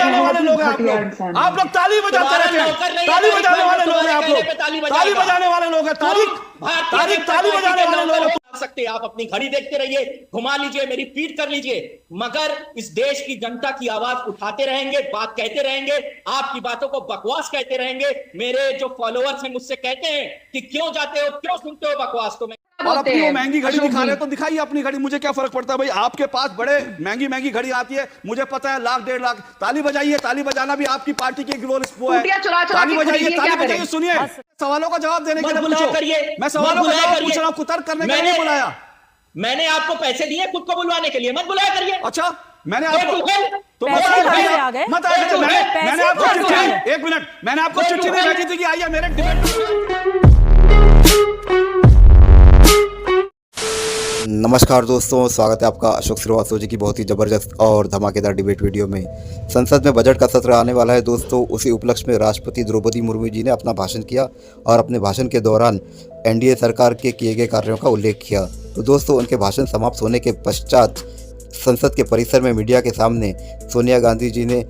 बजाने वाले लोग हैं आप लोग ताली बजाते रहते हैं, ताली बजाने वाले लोग हैं आप लोग, ताली बजाने वाले लोग हैं, ताली बजाने वाले लोग हैं। सकते आप अपनी घड़ी देखते रहिए, घुमा लीजिए, मेरी पीठ कर लीजिए, मगर इस देश की जनता की आवाज उठाते रहेंगे, बात कहते रहेंगे, आपकी बातों को बकवास कहते रहेंगे। मेरे जो फॉलोअर्स हैं मुझसे कहते हैं कि क्यों जाते हो, क्यों सुनते हो बकवास, तो मैं और अपनी वो महंगी घड़ी दिखा रहे तो दिखाइए अपनी घड़ी, मुझे क्या फर्क पड़ता है भाई। आपके पास बड़े महंगी घड़ी आती है, मुझे पता है, लाख 1.5 लाख। ताली बजाइए, ताली बजाना भी आपकी पार्टी की एक रोल वो है। ताली बजाइए, सुनिए, सवालों का जवाब देने के लिए पूछो, मैं सवालों का जवाब पूछ रहा हूं, कुतर्क करने के लिए बुलाया। मैंने आपको पैसे दिए खुद को बुलवाने के लिए, मत बुलाया करिए। अच्छा, मैंने आपको तो मत आया, मैंने आपको चिट्ठी, एक मिनट, मैंने आपको चिट्ठी नहीं भेजी थी कि आइए मेरे डिबेट। नमस्कार दोस्तों, स्वागत है आपका अशोक श्रीवास्तव जी की बहुत ही ज़बरदस्त और धमाकेदार डिबेट वीडियो में। संसद में बजट का सत्र आने वाला है दोस्तों, उसी उपलक्ष्य में राष्ट्रपति द्रौपदी मुर्मू जी ने अपना भाषण किया और अपने भाषण के दौरान एनडीए सरकार के किए गए कार्यों का उल्लेख किया। तो दोस्तों, उनके भाषण समाप्त होने के पश्चात संसद के परिसर में मीडिया के सामने सोनिया गांधी जी ने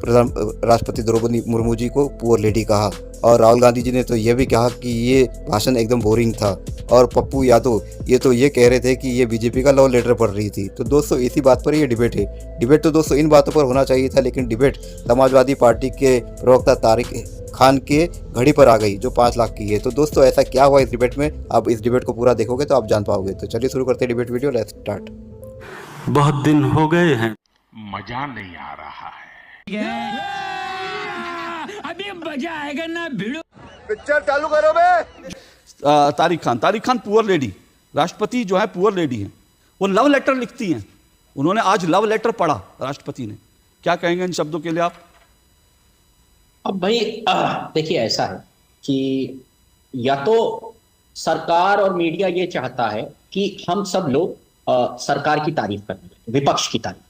राष्ट्रपति द्रौपदी मुर्मू जी को पुअर लेडी कहा और राहुल गांधी जी ने तो ये भी कहा कि ये भाषण एकदम बोरिंग था। और पप्पू यादव ये तो ये कह रहे थे कि ये बीजेपी का लव लेटर पढ़ रही थी। तो दोस्तों, इसी बात पर ये डिबेट है। डिबेट तो दोस्तों इन बातों पर होना चाहिए था, लेकिन डिबेट समाजवादी पार्टी के प्रवक्ता तारिक खान के घड़ी पर आ गई जो 5 लाख की है। तो दोस्तों, ऐसा क्या हुआ इस डिबेट में, आप इस डिबेट को पूरा देखोगे तो आप जान पाओगे। तो चलिए शुरू करते हैं डिबेट वीडियो, लेट्स स्टार्ट। बहुत दिन हो गए हैं, मजा नहीं आ रहा है, अभी मजा आएगा ना भिड़ो। पिक्चर चालू करो बे। तारिक खान पुअर लेडी, राष्ट्रपति जो है पुअर लेडी है, वो लव लेटर लिखती हैं। उन्होंने आज लव लेटर पढ़ा राष्ट्रपति ने, क्या कहेंगे इन शब्दों के लिए आप? अब भाई देखिए, ऐसा है कि या तो सरकार और मीडिया ये चाहता है कि हम सब लोग सरकार की तारीफ करने, विपक्ष की तारीफ,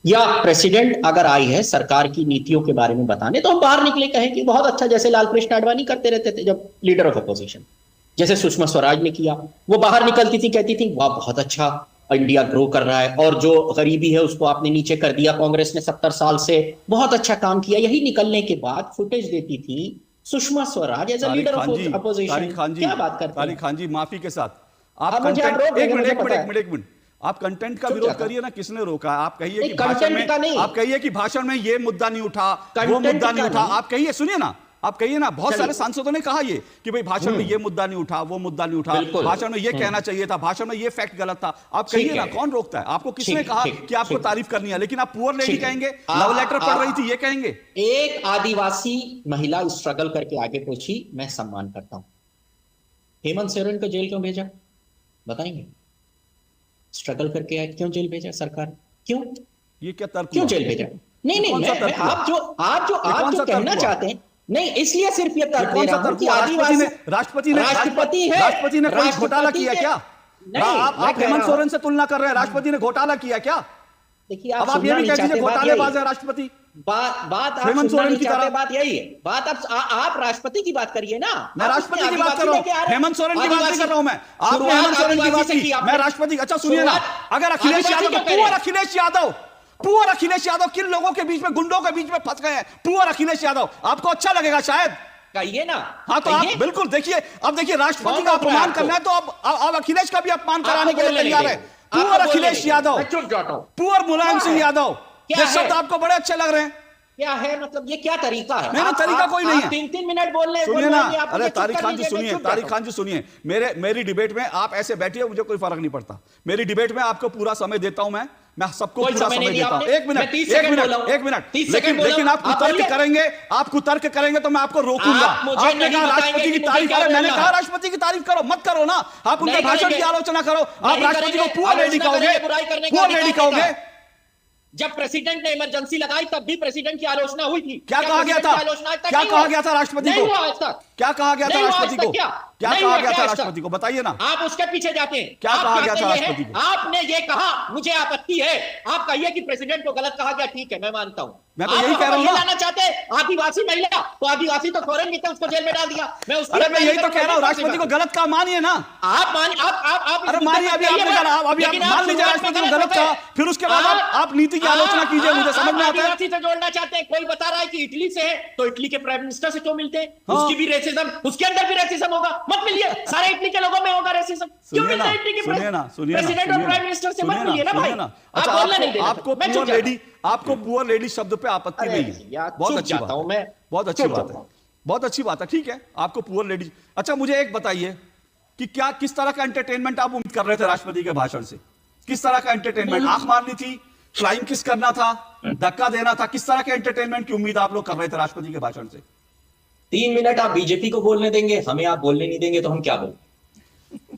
या प्रेसिडेंट अगर आई है सरकार की नीतियों के बारे में बताने तो हम बाहर निकले कहें कि बहुत अच्छा, जैसे लाल कृष्ण आडवाणी करते रहते थे जब लीडर ऑफ अपोजिशन, जैसे सुषमा स्वराज ने किया। वो बाहर निकलती थी, कहती थी वाह बहुत अच्छा, इंडिया ग्रो कर रहा है और जो गरीबी है उसको आपने नीचे कर दिया, कांग्रेस ने 70 साल से बहुत अच्छा काम किया। यही निकलने के बाद फुटेज देती थी Sushma Swaraj as a leader of opposition. क्या बात करते हैं तारिक खान जी, माफी के साथ आप एक मिनट, आप कंटेंट का विरोध करिए ना, किसने रोका? आप कहिए कि भाषण में ये मुद्दा नहीं उठा, वो मुद्दा नहीं उठा, आप कहिए, सुनिए ना, आप कहिए ना। बहुत सारे सांसदों ने कहा ये कि भाई भाषण में ये मुद्दा नहीं उठा, वो मुद्दा नहीं उठा, भाषण में ये कहना चाहिए था, भाषण में ये फैक्ट गलत था। आप कहिए ना, कौन रोकता है आपको? किसने कहा कि आपको तारीफ करनी है? लेकिन आप पुअर लेडी कहेंगे, लव लेटर पढ़ रही थी ये कहेंगे। एक आदिवासी महिला स्ट्रगल करके आगे पहुंची, मैं सम्मान करता हूं। हेमंत सोरेन को जेल क्यों भेजा बताएंगे? स्ट्रगल करके क्यों जेल भेजा सरकार? क्यों? ये क्या तर्क? क्यों जेल भेजा? नहीं, आप जो कहना चाहते हैं, नहीं, इसलिए सिर्फ ये तर्क दे रहा हूं कि राष्ट्रपति ने कोई घोटाला किया क्या? आप हेमंत सोरेन से तुलना कर रहे हैं, राष्ट्रपति ने घोटाला किया क्या? देखिए, अब आप ये नहीं कहते घोटालेबाज है राष्ट्रपति। बात हेमंत सोरेन की तरह, बात यही है। बात आप राष्ट्रपति की बात करिए ना। मैं राष्ट्रपति की बात कर रहा हूं, हेमंत सोरेन की बात नहीं कर रहा हूं मैं। आपने हेमंत सोरेन की बात की, मैं राष्ट्रपति। अच्छा सुनिए ना, अगर अखिलेश यादव पुअर अखिलेश यादव किन लोगों के बीच में, गुंडों के बीच में फंस गए हैं, पुअर अखिलेश यादव, आपको अच्छा लगेगा शायद? कहिए ना। हाँ, तो आप बिल्कुल देखिए, अब देखिए, राष्ट्रपति का अपमान करना है तो अब अखिलेश का भी अपमान कराने के लिए तैयार है। पुअर अखिलेश यादव, पुअर मुलायम सिंह यादव, ये शब्द आपको बड़े अच्छे लग रहे हैं। क्या है मतलब, ये क्या तरीका है? नहीं, तरीका कोई नहीं है। 3-3 मिनट बोलने, सुनिए ना। अरे तारिक खान जी सुनिए, तारिक खान जी सुनिए, मेरी डिबेट में आप ऐसे बैठिए, मुझे कोई फर्क नहीं पड़ता। मेरी डिबेट में आपको पूरा समय देता हूं मैं सबको पूरा समय देता हूं। एक मिनट, लेकिन आप कुतर्क करेंगे तो मैं आपको रोकूंगा। आपने कहा राष्ट्रपति की तारीफ करो, मैंने कहा राष्ट्रपति की तारीफ करो, मत करो ना। आप उनके भाषण की आलोचना करो, आप राष्ट्रपति को पुअर लेडी कहोगे। जब प्रेसिडेंट ने इमरजेंसी लगाई तब भी प्रेसिडेंट की आलोचना हुई थी। क्या कहा गया था? क्या कहा गया था राष्ट्रपति को? क्या कहा गया था नहीं हुआ आज राष्ट्रपति तक को? क्या? क्या नहीं कहा हुआ गया क्या था आज तक? राष्ट्रपति को? बताइए ना। आप उसके पीछे जाते हैं। क्या आप कहा गया कहते था ये हैं, राष्ट्रपति को? आपने ये कहा, मुझे आपत्ति है। आप कहिए कि प्रेसिडेंट को गलत कहा गया, ठीक है, मैं मानता हूं। मैं तो यही कह रहा हूं ना। लाना चाहते हैं आदिवासी महिला, तो आदिवासी तो फौरन नहीं था, उसको जेल में डाल दिया। मैं उसकी अरे मैं यही तो कह रहा हूं, राष्ट्रपति को गलत कहा मानिए ना। आप अरे मानिए, अभी आपने कहा, अभी आप मान लीजिए राष्ट्रपति को गलत कहा, फिर उसके बाद आप नीति की आलोचना कीजिए, मुझे समझ में आता है। आदिवासी से जोड़ना चाहते हैं। कोई बता रहा है कि इटली से है, तो इटली के प्राइम मिनिस्टर से क्यों मिलते हैं? उसकी भी रेसिज्म, उसके अंदर भी रेसिज्म होगा, मत मिलिए। सारे इटली के लोगों में होगा रेसिज्म, क्यों मिलते हैं इटली के प्रेसिडेंट और प्राइम मिनिस्टर से? मत मिलिए ना भाई। अच्छा, आपको पुअर लेडी शब्द पे आपत्ति नहीं है, बहुत अच्छी बात है, बहुत अच्छी बात है, बहुत अच्छी बात है, ठीक है, आपको पुअर लेडी। अच्छा मुझे एक बताइए कि क्या किस तरह का एंटरटेनमेंट आप उम्मीद कर रहे थे राष्ट्रपति के भाषण से? किस तरह का एंटरटेनमेंट? आंख मारनी थी, फ्लाइंग किस करना था, धक्का देना था? किस तरह के एंटरटेनमेंट की उम्मीद आप लोग कर रहे थे राष्ट्रपति के भाषण से? 3 मिनट आप बीजेपी को बोलने देंगे, हमें आप बोलने नहीं देंगे, तो हम क्या बोलें?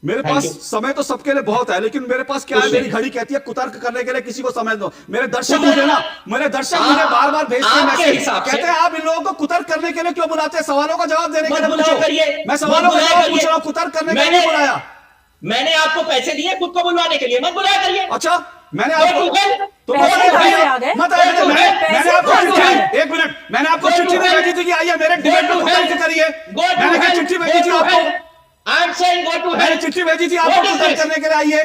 मेरे पास समय तो सबके लिए बहुत है, लेकिन मेरे पास क्या है, मेरी घड़ी कहती है कुतर्क करने के लिए किसी को समय दो। मेरे दर्शक मुझे बार बार भेजते हैं मैसेज, कहते हैं आप इन लोगों को कुतर्क करने के लिए क्यों बुलाते हैं? सवालों का जवाब देने के लिए पूछो। मैं सवालों का जवाब पूछ रहा हूं, कुतर्क करने के लिए नहीं बुलाया। मैंने आपको पैसे दिए खुद को बुलवाने के लिए, मत बुलाया करिए। अच्छा मैंने आपको तो मैंने आपको चिट्ठी, एक मिनट, मैंने आपको चिट्ठी नहीं भेजी थी कि आइए मेरे डिबेट में कुतर्क करिए? मैंने क्या चिट्ठी भेजी थी आपको? मैंने चिट्ठी भेजी थी आपको कुतर्क करने के लिए आइए?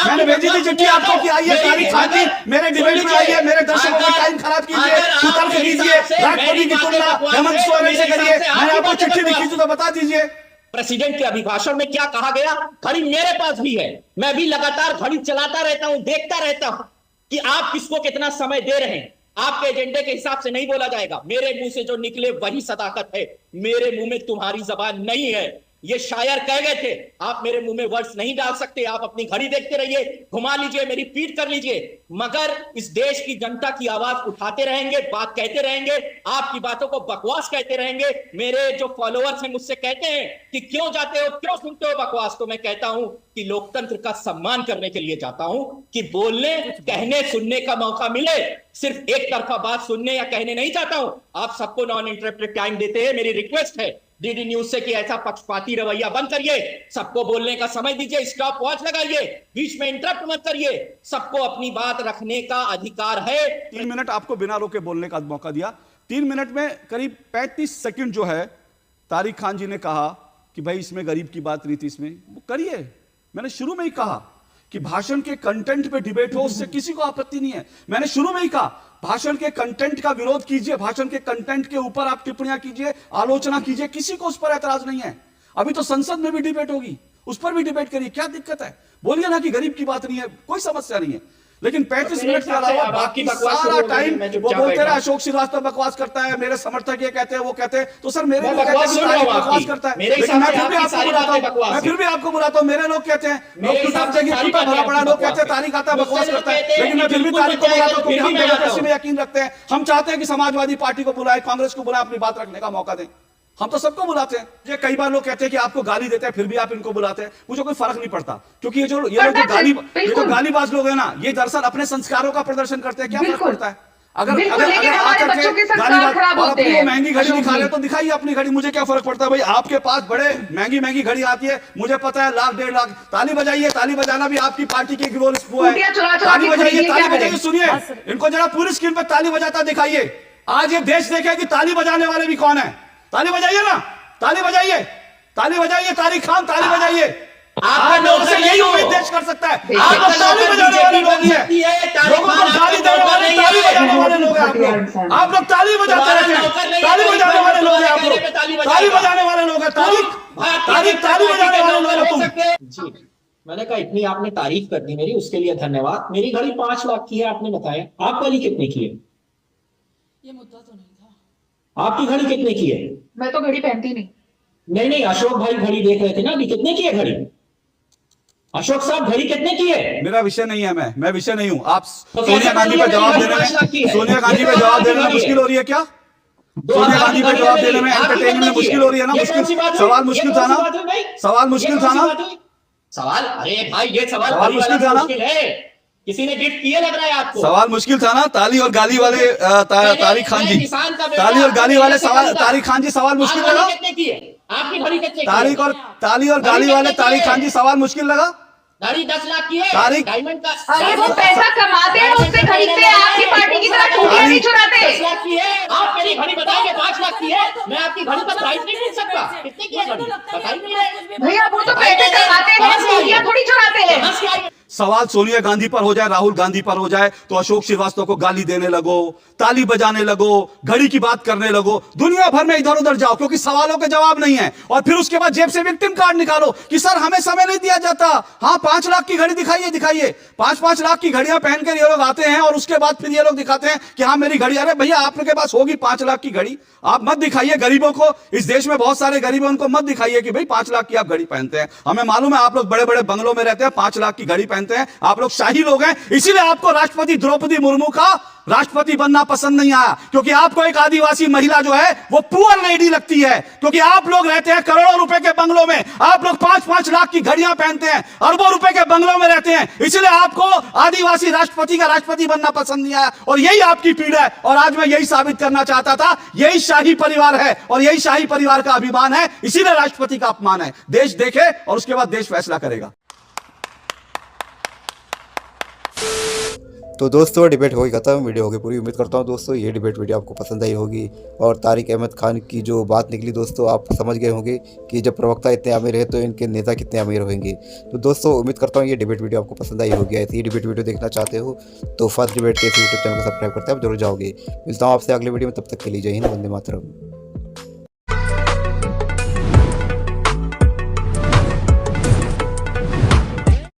मैंने भेजी थी चिट्ठी आपको कि आइए तारीख खाती मेरे डिबेट में आइए, मेरे दर्शकों का टाइम खराब कीजिए, कुतर्क कीजिए, राष्ट्रपति की तुलना हेमंत सोरेन से करिए। मैंने आपको चिट्ठी लिखी थी तो बता दीजिए। प्रेसिडेंट के अभिभाषण में क्या कहा गया? घड़ी मेरे पास भी है, मैं भी लगातार घड़ी चलाता रहता हूं, देखता रहता हूं कि आप किसको कितना समय दे रहे हैं। आपके एजेंडे के हिसाब से नहीं बोला जाएगा। मेरे मुंह से जो निकले वही सदाकत है, मेरे मुंह में तुम्हारी जबान नहीं है। ये शायर कह गए थे, आप मेरे मुंह में वर्ड्स नहीं डाल सकते। आप अपनी घड़ी देखते रहिए, घुमा लीजिए, मेरी पीठ कर लीजिए, मगर इस देश की जनता की आवाज उठाते रहेंगे, बात कहते रहेंगे, आपकी बातों को बकवास कहते रहेंगे। मेरे जो फॉलोअर्स हैं मुझसे कहते हैं कि क्यों जाते हो, क्यों सुनते हो बकवास, तो मैं कहता हूं कि लोकतंत्र का सम्मान करने के लिए जाता हूं, कि बोलने, कहने, सुनने का मौका मिले। सिर्फ एक तरफा बात सुनने या कहने नहीं चाहता हूं। आप सबको नॉन इंटरप्टेड टाइम देते हैं, मेरी रिक्वेस्ट है डीडी न्यूज से कि ऐसा पक्षपाती रवैया बंद करिए, सबको बोलने का समय दीजिए, स्टॉप वॉच लगाइए, बीच में इंटरप्ट मत करिए। सबको अपनी बात रखने का अधिकार है। 3 मिनट आपको बिना रोके बोलने का मौका दिया। 3 मिनट में करीब 35 सेकंड जो है तारिक खान जी ने कहा कि भाई इसमें गरीब की बात नहीं थी, इसमें वो करिए। मैंने शुरू में ही कहा कि भाषण के कंटेंट पे डिबेट हो, उससे किसी को आपत्ति नहीं है। मैंने शुरू में ही कहा भाषण के कंटेंट का विरोध कीजिए, भाषण के कंटेंट के ऊपर आप टिप्पणियां कीजिए, आलोचना कीजिए, किसी को उस पर ऐतराज नहीं है। अभी तो संसद में भी डिबेट होगी, उस पर भी डिबेट करिए, क्या दिक्कत है? बोलिए ना कि गरीब की बात नहीं है, कोई समस्या नहीं है। लेकिन 35 मिनट के अलावा बाकी सारा टाइम वो बोलते रहे अशोक श्रीवास्तव बकवास करता है, मेरे समर्थक ये कहते हैं, वो कहते हैं, तो सर मेरे लोग कहते हैं कि बकवास करता है, लेकिन मैं फिर भी आपको बुलाता हूं, मैं फिर भी आपको बुलाता हूं। मेरे लोग कहते हैं लोग भरा पड़ा, लोग कहते हैं तारीख आता है बकवास करता है, लेकिन मैं फिर भी तारीख को बुलाता हूं, क्योंकि हम डेमोक्रेसी में यकीन रखते हैं। हम चाहते हैं कि समाजवादी पार्टी को बुलाए, कांग्रेस को बुलाए, अपनी बात रखने का मौका दें। हम तो सबको बुलाते हैं। ये कई बार लोग कहते हैं कि आपको गाली देते हैं, फिर भी आप इनको बुलाते हैं। मुझे कोई फर्क नहीं पड़ता, क्योंकि ये जो गालीबाज लोग हैं ना, ये दरअसल अपने संस्कारों का प्रदर्शन करते हैं। क्या फर्क पड़ता है? अगर महंगी घड़ी दिखा रहे तो दिखाइए अपनी घड़ी, मुझे क्या फर्क पड़ता है? भाई आपके पास बड़े महंगी घड़ी आती है, मुझे पता है, लाख 1.5 लाख। ताली बजाइए, ताली बजाना भी आपकी पार्टी की वो है। ताली बजाइए, सुनिए इनको जरा पूरी स्क्रीन पर ताली बजाता दिखाइए। आज ये देश देखे कि ताली बजाने वाले भी कौन है। ताली बजाइए ना, ताली बजाइए, ताली बजाइए, तारिक खान ताली बजाइए। आप लोगों से यही उम्मीद देश कर सकता है। आप लोग ताली बजाने वाले लोग हैं, लोगों को गाली देने वाले, ताली बजाने वाले लोग हैं आप लोग ताली बजाते रहते हैं, ताली बजाने वाले लोग हैं आप लोग, ताली बजाने वाले लोग हैं। ताली बजाने वाले लोग हैं तुम। जी मैंने कहा इतनी आपने तारीफ कर दी मेरी, उसके लिए धन्यवाद। मेरी घड़ी 5 लाख की है, आपने बताया। आप वाली कितने की है? ये मुद्दा तो नहीं था। आपकी घड़ी कितने की है? मैं तो घड़ी पहनती नहीं। नहीं, अशोक भाई घड़ी देख रहे थे ना, अभी कितने की है घड़ी? अशोक साहब घड़ी कितने की है? मेरा विषय नहीं है, मैं विषय नहीं हूं। आप सोनिया गांधी पे जवाब देने में, सोनिया गांधी पे जवाब देने में मुश्किल हो रही है क्या? सोनिया गांधी पे जवाब देने में, एंटरटेनमेंट में मुश्किल हो रही है ना? सवाल मुश्किल था ना? सवाल मुश्किल था ना? सवाल, अरे भाई ये सवाल मुश्किल था ना? किसी ने गिफ्ट किए लग रहा है आपको? सवाल मुश्किल था ना, ताली और गाली वाले तारिक खान जी, ताली और गाली वाले सवाल, तारिक खान जी सवाल मुश्किल लगा? कितने की है आपकी घड़ी? कितने ताली और गाली वाले तारिक खान जी सवाल मुश्किल लगा? घड़ी 10 लाख की है। तारिक डायमंड का अरे वो पैसा कमाते हैं, उससे खरीदते हैं, आपकी पार्टी की तरह टूटियां नहीं चुराते। 10 लाख की है। आप मेरी घड़ी बताएंगे 5 लाख की है? मैं आपकी घड़ी का प्राइस नहीं पूछ सकता। कितने की है घड़ी? बताइए नहीं। भैया वो तो पैसे कमाते हैं, टूटियां थोड़ी चुराते हैं। सवाल सोनिया गांधी पर हो जाए, राहुल गांधी पर हो जाए तो अशोक श्रीवास्तव को गाली देने लगो, ताली बजाने लगो, घड़ी की बात करने लगो, दुनिया भर में इधर उधर जाओ, क्योंकि सवालों के जवाब नहीं है। और फिर उसके बाद जेब से विक्टिम कार्ड निकालो कि सर हमें समय नहीं दिया जाता। हाँ 5 लाख की घड़ी दिखाइए 5-5 लाख की घड़ियां पहन कर ये लोग आते हैं और उसके बाद फिर ये लोग दिखाते हैं कि हाँ मेरी घड़ी। अरे भैया आपके पास होगी 5 लाख की घड़ी, आप मत दिखाइए गरीबों को। इस देश में बहुत सारे गरीब हैं, उनको मत दिखाइए कि भाई 5 लाख की आप घड़ी पहनते हैं। हमें मालूम है आप लोग बड़े बड़े बंगलों में रहते हैं, 5 लाख की घड़ी पहनते हैं, आप लोग शाही लोग हैं। इसीलिए आपको राष्ट्रपति द्रौपदी मुर्मू का राष्ट्रपति बनना पसंद नहीं आया, क्योंकि आपको एक आदिवासी महिला जो है वो पुअर लेडी लगती है। क्योंकि आप लोग रहते हैं करोड़ों रुपए के बंगलों में, आप लोग 5-5 लाख की घड़ियां पहनते हैं, अरबों रुपए के बंगलों में रहते हैं, इसलिए आपको आदिवासी राष्ट्रपति का राष्ट्रपति बनना पसंद नहीं आया। और यही आपकी पीड़ा है। और आज मैं यही साबित करना चाहता था, यही शाही परिवार है और यही शाही परिवार का अभिमान है, इसीलिए राष्ट्रपति का अपमान है। देश देखे और उसके बाद देश फैसला करेगा। तो दोस्तों डिबेट हो गई खत्म, वीडियो होगी पूरी। उम्मीद करता हूँ दोस्तों ये डिबेट वीडियो आपको पसंद आई होगी और तारिक अहमद खान की जो बात निकली दोस्तों आप समझ गए होंगे कि जब प्रवक्ता इतने अमीर है तो इनके नेता कितने अमीर होंगे। तो दोस्तों उम्मीद करता हूँ ये डिबेट वीडियो आपको पसंद आई होगी। ऐसी ही डिबेट वीडियो देखना चाहते हो तो फर्स्ट डिबेट के यूट्यूब चैनल को सब्सक्राइब करते हैं, आप जरूर जाओगे। मिलता हूँ आपसे अगले वीडियो में, तब तक के लिए जय हिंद, वंदे मातरम।